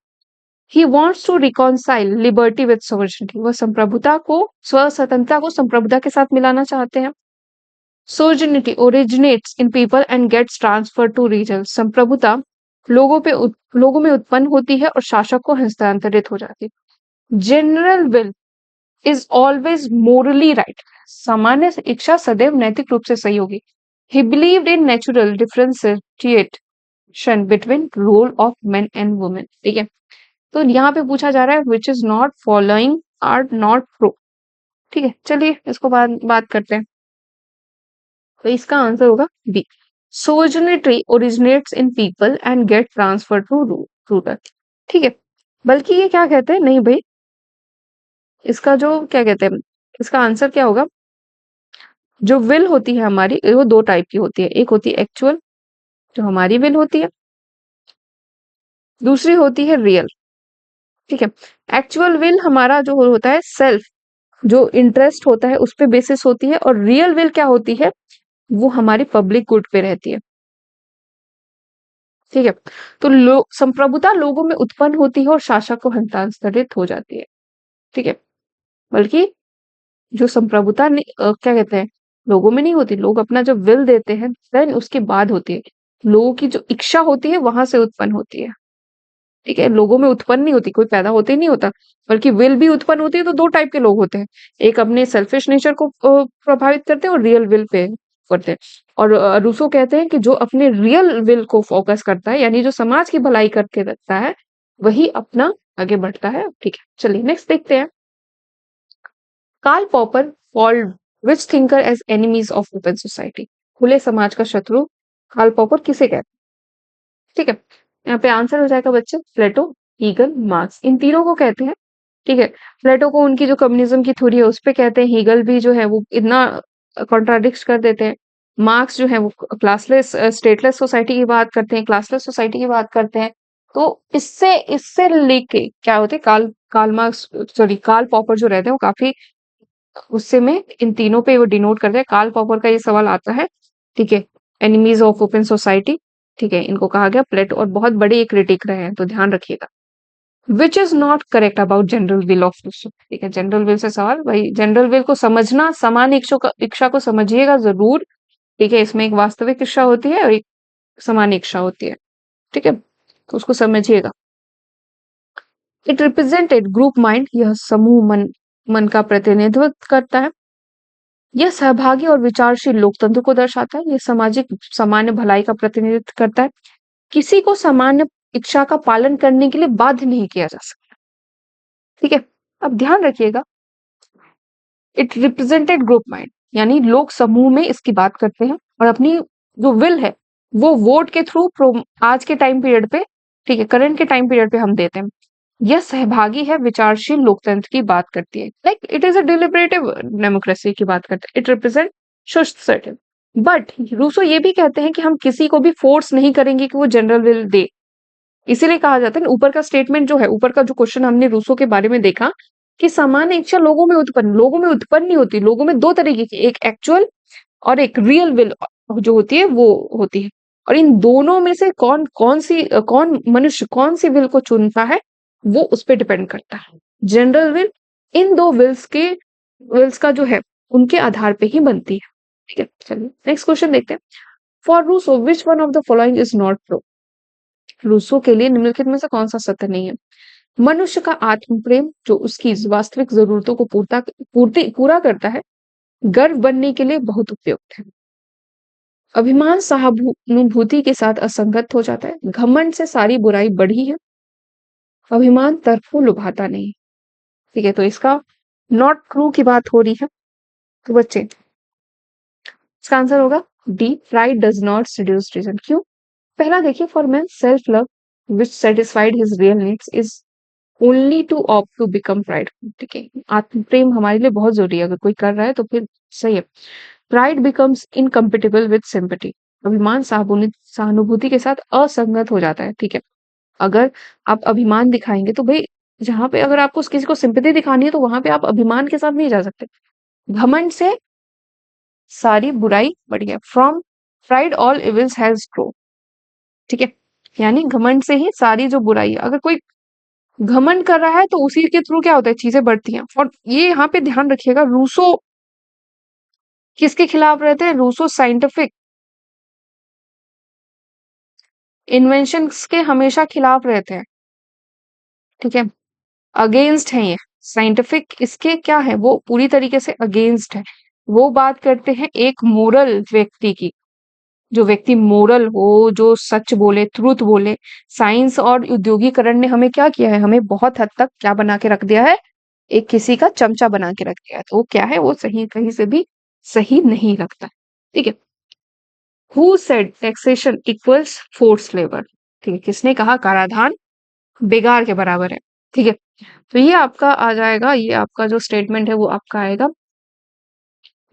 S1: He wants to reconcile liberty with sovereignty, वह संप्रभुता को, स्व स्वतंत्रता को संप्रभुता के साथ मिलाना चाहते हैं। Sovereignty originates in people and gets transfer to reason, संप्रभुता लोगों में उत्पन्न होती है और शासक को हस्तांतरित हो जाती है। General will is always morally right, सामान्य इच्छा सदैव नैतिक रूप से सही होगी। He believed in natural differentiation between role of men and women. ठीक है, तो यहाँ पे पूछा जा रहा है which is not following are not true. ठीक है, चलिए इसको बात करते हैं। तो इसका आंसर होगा B, sovereignty originates in people and get transfer to रूटर। ठीक है, बल्कि ये क्या कहते हैं, नहीं भाई, इसका जो क्या कहते हैं, इसका आंसर क्या होगा, जो विल होती है हमारी वो दो टाइप की होती है। एक होती है एक्चुअल, जो हमारी विल होती है, दूसरी होती है रियल। ठीक है, एक्चुअल विल हमारा जो होता है सेल्फ, जो इंटरेस्ट होता है उस पे बेसिस होती है, और रियल विल क्या होती है, वो हमारी पब्लिक गुड पे रहती है। ठीक है, तो संप्रभुता लोगों में उत्पन्न होती है और शासक को हस्तांतरित हो जाती है। ठीक है, बल्कि जो संप्रभुता क्या कहते हैं, लोगों में नहीं होती, लोग अपना जब विल देते हैं देन उसके बाद होती है। लोगों की जो इच्छा होती है वहां से उत्पन्न होती है। ठीक है, लोगों में उत्पन्न नहीं होती, कोई पैदा होते ही नहीं होता, बल्कि विल भी उत्पन्न होती है। तो दो टाइप के लोग होते हैं, एक अपने सेल्फिश नेचर को प्रभावित करते हैं और रियल विल पे करते हैं। और रूसो कहते हैं कि जो अपने रियल विल को फोकस करता है, यानी जो समाज की भलाई करके रखता है, वही अपना आगे बढ़ता है। ठीक है, चलिए नेक्स्ट देखते हैं। Karl Popper called which thinker as enemies of open society, खुले समाज का शत्रु कार्ल पॉपर किसे कहते हैं? ठीक है, यहाँ पे आंसर हो जाएगा बच्चे, प्लेटो, हीगल, मार्क्स, इन तीनों को कहते हैं। ठीक है, प्लेटो को उनकी जो कम्युनिज्म की थ्योरी है उस पे कहते हैं, हीगल भी जो है वो इतना कॉन्ट्राडिक्ट कर देते हैं, मार्क्स जो है वो क्लासलेस स्टेटलेस सोसाइटी की बात करते हैं, क्लासलेस सोसाइटी की बात करते हैं। तो इससे इससे लेके क्या होते हैं, Karl Marx, sorry Karl Popper जो रहते हैं वो काफी उससे में इन तीनों पे वो डिनोट करते हैं। कार्ल पॉपर का ये सवाल आता है। ठीक है, एनिमीज ऑफ ओपन सोसाइटी, ठीक है, इनको कहा गया प्लेटो, और बहुत बड़े एक क्रिटिक रहे हैं, तो ध्यान रखिएगा। Which is not correct about general will of Rousseau? ठीक है, जनरल विल से सवाल, भाई जनरल विल को समझना, समान इच्छा को समझिएगा जरूर। ठीक है, इसमें एक वास्तविक इच्छा होती है और एक समान इच्छा होती है। ठीक है, तो उसको समझिएगा। इट रिप्रेजेंटेड ग्रुप माइंड, यह समूह मन का प्रतिनिधित्व करता है। यह सहभागी और विचारशील लोकतंत्र को दर्शाता है। यह सामाजिक सामान्य भलाई का प्रतिनिधित्व करता है। किसी को सामान्य इच्छा का पालन करने के लिए बाध्य नहीं किया जा सकता। ठीक है, अब ध्यान रखिएगा, इट रिप्रेजेंटेड ग्रुप माइंड, यानी लोग समूह में इसकी बात करते हैं और अपनी जो विल है वो वोट के थ्रू आज के टाइम पीरियड पे, ठीक है, करंट के टाइम पीरियड पे हम देते हैं। यह सहभागी है, विचारशील लोकतंत्र की बात करती है, like it is a deliberative democracy की बात करते हैं। It represent society. But Rousseau ये भी कहते हैं कि हम किसी को भी फोर्स नहीं करेंगे कि वो जनरल विल दे। इसीलिए कहा जाता है ना, ऊपर का स्टेटमेंट जो है, ऊपर का जो क्वेश्चन हमने रूसो के बारे में देखा कि सामान्य इच्छा लोगों में उत्पन्न नहीं होती। लोगों में दो तरीके की, एक एक्चुअल और एक रियल विल जो होती है वो होती है। और इन दोनों में से कौन मनुष्य कौन सी विल को चुनता है वो उस पर डिपेंड करता है। जनरल विल इन दो विल्स का जो है उनके आधार पे ही बनती है। ठीक है, चलिए नेक्स्ट क्वेश्चन देखते हैं। For Rousseau which one of the following is not true? Rousseau के लिए निम्नलिखित में से कौन सा सत्य नहीं है? मनुष्य का आत्म प्रेम जो उसकी वास्तविक जरूरतों को पूरा करता है, गर्व बनने के लिए बहुत उपयुक्त है। अभिमान सहानुभूति के साथ असंगत हो जाता है। घमंड से सारी बुराई बढ़ी है। अभिमान तरफों लुभाता नहीं। ठीक है, तो इसका नॉट ट्रू की बात हो रही है। तो बच्चे इसका आंसर होगा D, pride does not seduce reason. क्यों? पहला देखिए, for man self love which satisfied his real needs is only to opt to become pride. ठीक है, आत्म प्रेम हमारे लिए बहुत जरूरी है, अगर कोई कर रहा है तो फिर सही है। Pride becomes incompatible with sympathy, अभिमान सहानुभूति के साथ असंगत हो जाता है। ठीक है, अगर आप अभिमान दिखाएंगे तो भाई, जहां पे अगर आपको किसी को सिंपैथी दिखानी है तो वहां पे आप अभिमान के साथ नहीं जा सकते। घमंड से सारी बुराई बढ़ी है, from pride all evils has grow. ठीक है, यानी घमंड से ही सारी जो बुराई है, अगर कोई घमंड कर रहा है तो उसी के थ्रू क्या होता है, चीजें बढ़ती हैं। और ये यहाँ पे ध्यान रखिएगा, रूसो किसके खिलाफ रहते हैं, रूसो साइंटिफिक इन्वेंशंस के हमेशा खिलाफ रहते हैं। ठीक है, अगेंस्ट है ये साइंटिफिक, इसके क्या है, वो पूरी तरीके से अगेंस्ट है। वो बात करते हैं एक मोरल व्यक्ति की, जो व्यक्ति मोरल हो, जो सच बोले, ट्रुथ बोले। साइंस और औद्योगिकरण ने हमें क्या किया है, हमें बहुत हद तक क्या बना के रख दिया है, एक किसी का चमचा बना के रख दिया है। तो वो क्या है, वो सही कहीं से भी सही नहीं लगता। ठीक है, who said taxation equals force labour. ठीक है, किसने कहा कराधान बेगार के बराबर है। ठीक है, तो ये आपका आ जाएगा, ये आपका जो स्टेटमेंट है वो आपका आएगा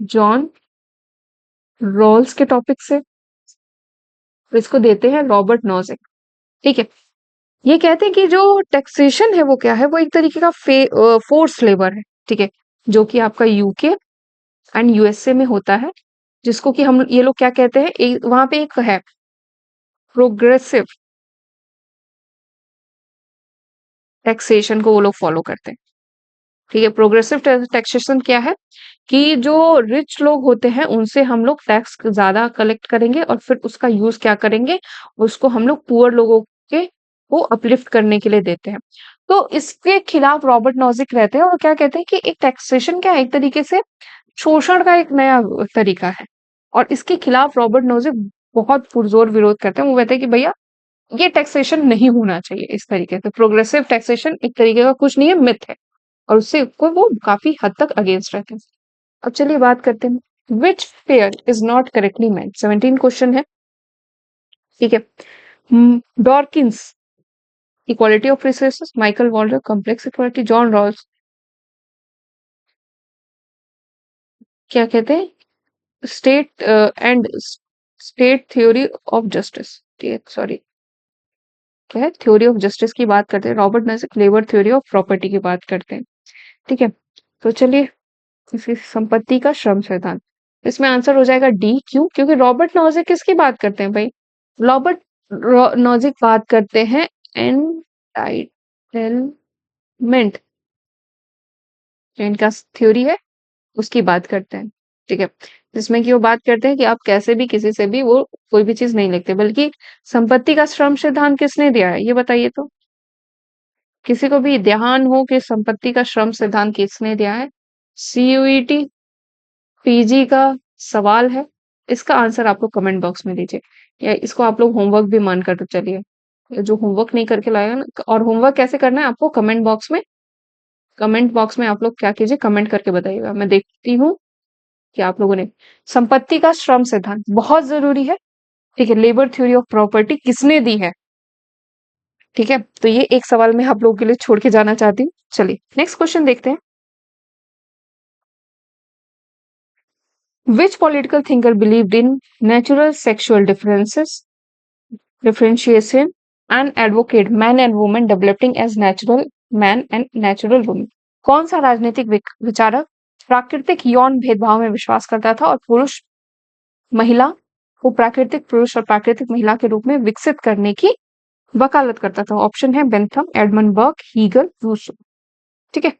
S1: जॉन रॉल्स के टॉपिक से। तो इसको देते हैं रॉबर्ट नॉजिक। ठीक है, ये कहते हैं कि जो टैक्सेशन है वो क्या है, वो एक तरीके का फोर्स लेबर है। ठीक है, जो कि आपका यूके एंड यूएसए में होता है, जिसको कि हम ये लोग क्या कहते हैं, वहां पे एक है प्रोग्रेसिव टैक्सेशन को वो लोग फॉलो करते हैं। ठीक है, प्रोग्रेसिव टैक्सेशन क्या है कि जो रिच लोग होते हैं उनसे हम लोग टैक्स ज्यादा कलेक्ट करेंगे और फिर उसका यूज क्या करेंगे, उसको हम लोग पुअर लोगों के को अपलिफ्ट करने के लिए देते हैं। तो इसके खिलाफ रॉबर्ट नॉजिक रहते हैं और क्या कहते हैं कि एक टैक्सेशन क्या है, एक तरीके से शोषण का एक नया तरीका है। और इसके खिलाफ रॉबर्ट नॉजिक बहुत पुरजोर विरोध करते हैं। वो कहते हैं कि भैया ये टैक्सेशन नहीं होना चाहिए इस तरीके से, प्रोग्रेसिव टैक्सेशन एक तरीके का कुछ नहीं है, मिथ है। और उससे को वो काफी हद तक अगेंस्ट रहते हैं। अब चलिए बात करते हैं, which pair is not correctly matched. 17 question है। ठीक है, Dworkin equality of resources, Michael Walzer complex equality, John Rawls क्या कहते हैं, state and state theory of justice. ठीक है, सॉरी, क्या है, थ्योरी ऑफ जस्टिस की बात करते हैं। Robert Nozick labour theory of property की बात करते हैं। ठीक है, तो चलिए, इसकी संपत्ति का श्रम सिद्धांत, इसमें आंसर हो जाएगा डी। क्यों, क्योंकि रॉबर्ट नॉजिक किसकी बात करते हैं भाई, रॉबर्ट नॉजिक बात करते हैं एंटाइटलमेंट, जो इनका थ्योरी है उसकी बात करते हैं। ठीक है, जिसमें कि वो बात करते हैं कि आप कैसे भी किसी से भी वो कोई भी चीज नहीं लिखते, बल्कि संपत्ति का श्रम सिद्धांत किसने दिया है, ये बताइए तो। किसी को भी ध्यान हो कि संपत्ति का श्रम सिद्धांत किसने दिया है, सीयूईटी पीजी का सवाल है। इसका आंसर आप लोग कमेंट बॉक्स में दीजिए, या इसको आप लोग होमवर्क भी मान कर तो चलिए। ये जो होमवर्क नहीं करके लाएगा ना, और होमवर्क कैसे करना है आपको, कमेंट बॉक्स में आप लोग क्या कीजिए, कमेंट करके बताइएगा। मैं देखती हूँ कि आप लोगों ने संपत्ति का श्रम सिद्धांत बहुत जरूरी है। ठीक है, लेबर थ्योरी ऑफ प्रॉपर्टी किसने दी है। ठीक है, तो ये एक सवाल मैं आप लोगों के लिए छोड़ के जाना चाहती हूँ। चलिए नेक्स्ट क्वेश्चन देखते हैं। विच political thinker believed in natural sexual differentiation and advocate man and woman developing as natural man and natural woman। कौन सा राजनीतिक विचारक प्राकृतिक यौन भेदभाव में विश्वास करता था और पुरुष महिला को प्राकृतिक पुरुष और प्राकृतिक महिला के रूप में विकसित करने की वकालत करता था। ऑप्शन है Bentham, Edmund Burke, Hegel, Rousseau. ठीक है,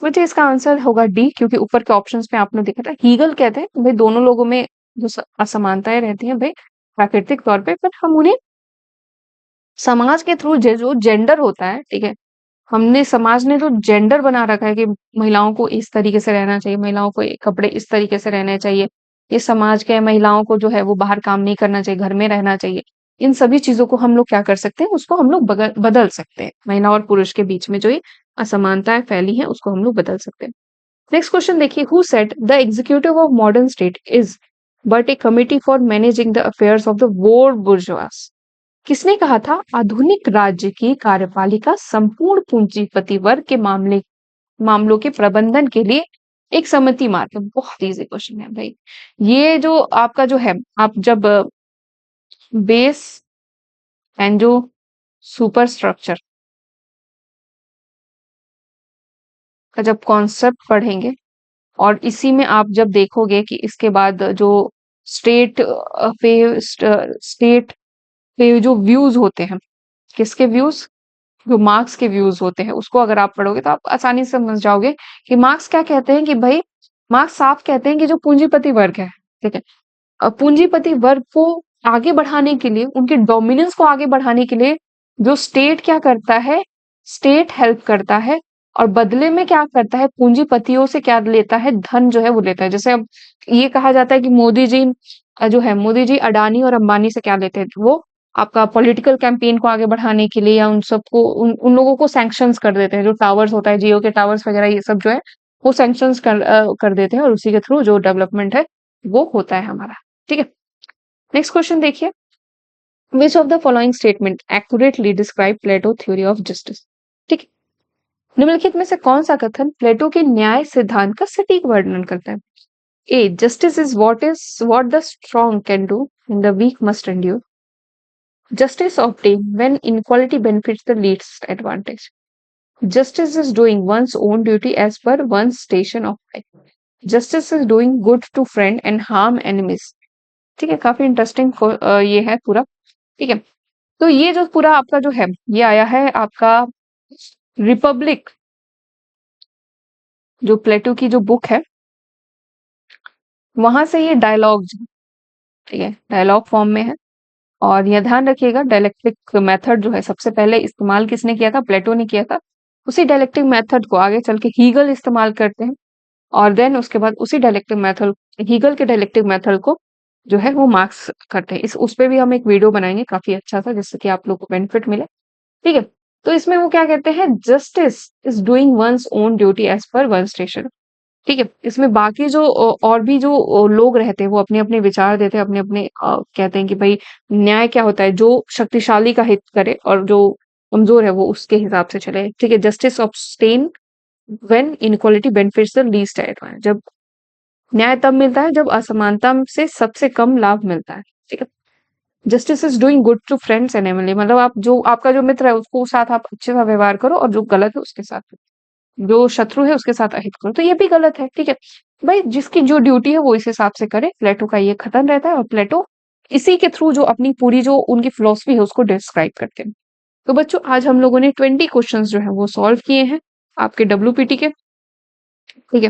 S1: मुझे इसका आंसर होगा डी, क्योंकि ऊपर के ऑप्शंस में आपने देखा था हीगल कहते हैं भाई दोनों लोगों में जो असमानताएं रहती हैं भाई प्राकृतिक तौर पे, पर हम उन्हें समाज के थ्रू जो जेंडर होता है, ठीक है, हमने समाज ने जो जेंडर बना रखा है कि महिलाओं को इस तरीके से रहना चाहिए, महिलाओं को ये कपड़े इस तरीके से रहने चाहिए, ये समाज के महिलाओं को जो है वो बाहर काम नहीं करना चाहिए, घर में रहना चाहिए। इन सभी चीजों को हम लोग क्या कर सकते हैं, उसको हम लोग बदल सकते हैं। महिला और पुरुष के बीच में जो ये असमानताएं फैली हैं उसको हम लोग बदल सकते हैं। नेक्स्ट क्वेश्चन देखिए, who said the executive of modern state is but A committee for managing the affairs of the वोर बुर्जुआस। किसने कहा था आधुनिक राज्य की कार्यपालिका संपूर्ण पूंजीपति वर्ग के मामलों के प्रबंधन के लिए एक समिति मात्र। बहुत इजी क्वेश्चन है भाई। ये जो आपका जो है, आप जब बेस एंड जो सुपर स्ट्रक्चर का जब कॉन्सेप्ट पढ़ेंगे और इसी में आप जब देखोगे कि इसके बाद जो स्टेट स्टेट पे जो व्यूज होते हैं, किसके व्यूज, जो मार्क्स के व्यूज होते हैं, उसको अगर आप पढ़ोगे तो आप आसानी से समझ जाओगे कि मार्क्स क्या कहते हैं कि भाई, मार्क्स साफ कहते हैं कि जो पूंजीपति वर्ग है, ठीक है, पूंजीपति वर्ग को आगे बढ़ाने के लिए, उनके डोमिनेंस को आगे बढ़ाने के लिए जो स्टेट क्या करता है, स्टेट हेल्प करता है, और बदले में क्या करता है, पूंजीपतियों से क्या लेता है, धन जो है वो लेता है। जैसे अब ये कहा जाता है कि मोदी जी जो है, मोदी जी अडानी और अंबानी से क्या लेते हैं, वो आपका पॉलिटिकल कैंपेन को आगे बढ़ाने के लिए, या उन सबको उन लोगों को सैंक्शंस कर देते हैं, जो टावर्स होता है, जियो के टावर्स वगैरह, ये सब जो है वो सैंक्शंस कर देते हैं, और उसी के थ्रू जो डेवलपमेंट है वो होता है हमारा। ठीक है, नेक्स्ट क्वेश्चन देखिए, which of the following statement accurately describe Plato theory of justice. ठीक है, निम्नलिखित में से कौन सा कथन प्लेटो के न्याय सिद्धांत का सटीक वर्णन करता है। A, justice is what the strong can do and the weak must endure. Justice obtained when inequality benefits the least advantage. Justice is doing one's own duty as per one's station of life. Justice is doing good to friend and harm enemies. ठीक है, काफी interesting ये है पूरा। ठीक है, तो ये जो पूरा आपका जो है, ये आया है आपका रिपब्लिक, जो प्लेटो की जो बुक है, वहां से ये डायलॉग, ठीक है, डायलॉग फॉर्म में है। और यह ध्यान रखिएगा, डायलेक्ट्रिक मेथड जो है सबसे पहले इस्तेमाल किसने किया था, प्लेटो ने किया था। उसी डायलेक्ट्रिक मेथड को आगे चल के हीगल इस्तेमाल करते हैं, और देन उसके बाद उसी डायलेक्ट्रिक मेथड, हीगल के डायलेक्ट्रिक मेथड को जो है वो मार्क्स करते हैं। इस उस पे भी हम एक वीडियो बनाएंगे काफी अच्छा सा, जिससे कि आप लोग को बेनिफिट मिले। ठीक है, तो इसमें वो क्या कहते हैं, justice is doing one's own duty as per one station. ठीक है, इसमें बाकी जो और भी जो लोग रहते हैं, वो अपने अपने विचार देते हैं, अपने अपने कहते हैं कि भाई न्याय क्या होता है, जो शक्तिशाली का हित करे और जो कमजोर है वो उसके हिसाब से चले। ठीक है, justice obtained when inequality benefits the least advantaged, जब न्याय तब मिलता है जब असमानता से सबसे कम लाभ मिलता है। ठीक है, justice is doing good to friends and enemy, मतलब आप जो आपका जो मित्र है उसको साथ आप अच्छे से व्यवहार करो, और जो गलत है उसके साथ, जो शत्रु है उसके साथ अहित करो, तो ये भी गलत है। ठीक है भाई, जिसकी जो ड्यूटी है वो इस हिसाब से करे। प्लेटो का ये खत्म रहता है, और प्लेटो इसी के थ्रू जो अपनी पूरी जो उनकी फिलोसफी है उसको डिस्क्राइब करते हैं। तो बच्चों, आज हम लोगों ने 20 क्वेश्चंस जो है वो सॉल्व किए हैं आपके डब्ल्यूपीटी के। ठीक है,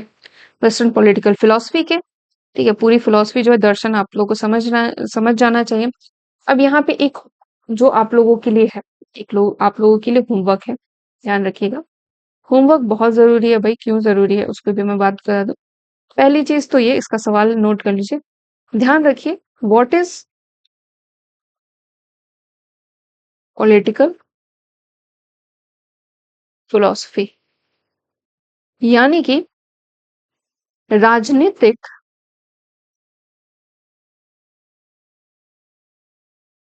S1: वेस्टर्न पॉलिटिकल फिलोसफी के। ठीक है, पूरी फिलोसफी जो है, दर्शन आप लोगों को समझ जाना चाहिए। अब यहाँ पे एक जो आप लोगों के लिए है, आप लोगों के लिए होमवर्क है, ध्यान रखिएगा। होमवर्क बहुत जरूरी है भाई, क्यों जरूरी है उस पर भी मैं बात करा दूं। पहली चीज तो ये, इसका सवाल नोट कर लीजिए, ध्यान रखिए, व्हाट इज पॉलिटिकल फिलोसफी, यानी कि राजनीतिक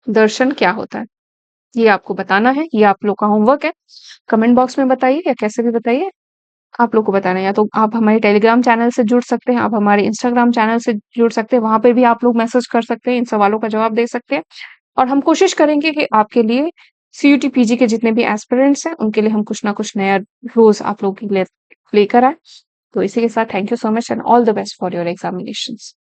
S1: दर्शन क्या होता है, ये आपको बताना है। ये आप लोग का होमवर्क है। कमेंट बॉक्स में बताइए या कैसे भी बताइए, आप लोग को बताना है। या तो आप हमारे टेलीग्राम चैनल से जुड़ सकते हैं, आप हमारे इंस्टाग्राम चैनल से जुड़ सकते हैं, वहां पे भी आप लोग मैसेज कर सकते हैं, इन सवालों का जवाब दे सकते हैं। और हम कोशिश करेंगे कि आपके लिए सीयूटी पीजी के जितने भी एस्पिरेंट्स हैं उनके लिए हम कुछ ना कुछ नया रोज आप लोगों के लिए लेकर आए। तो इसी के साथ thank you so much and all the best for your examinations.